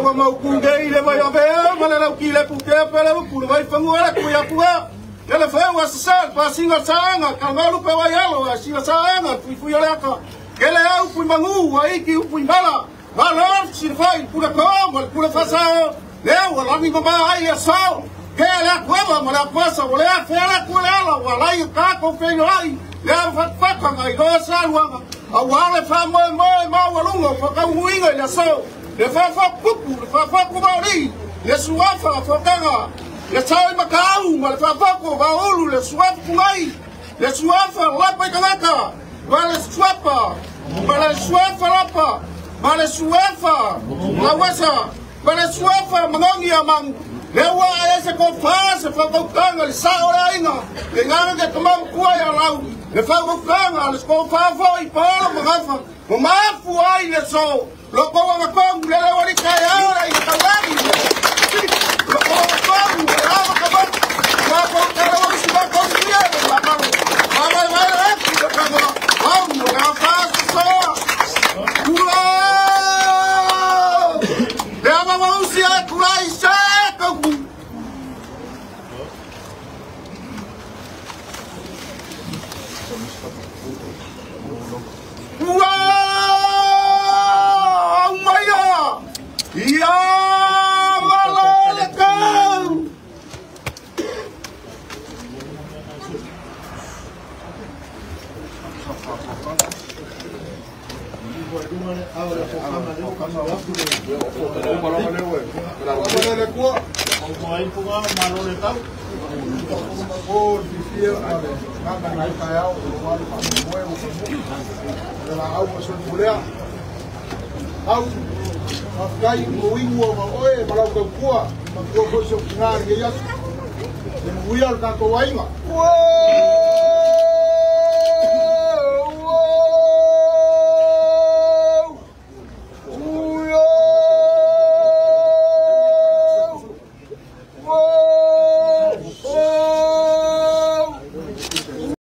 ko mau ku dei le vai ave mala la ki le pu ke pele ku vai fangu ala ku ya ku ele foi o assessor para singa sanga kalmalu pe vai alo singa sanga fui ala ka ele au pu mangu ai ki pu bala valor si fai pura como pura fasa leo la mi mama ai so que la cueva mala pasa volea fera cuela wala i ka ko fe ai le fa ka ngai go sa wa awale fa mo walungo fa ka winga ya so le fa pupu le fa ku ba ri le suafa fa kanga le sai makau ma le fa ko ba olu le suafa ku mai le suafa la pa kanaka va le suafa ma le suafa la pa ma le suafa la wasa ma le suafa mangongi amang le wa ese ko fa se fa ko kanga le sa ora inga le ngana ke tomam kuai ya lau le fa ko kanga le ko fa fo I pa mo gafa mo ma fu ai le so lo ko wa ko le le wori ka ya ora I ka wani lo ko wa ko le la ka ba wa ko ka le wori si ba ko si ya la ka ma le ko ka mo mo ga fa so kula le ma mo si a kula I sa ko wow maya ya malaka Kai muingo ma oe malau ka kua ma kua ko so ngari ya. Muia ka ko wainga.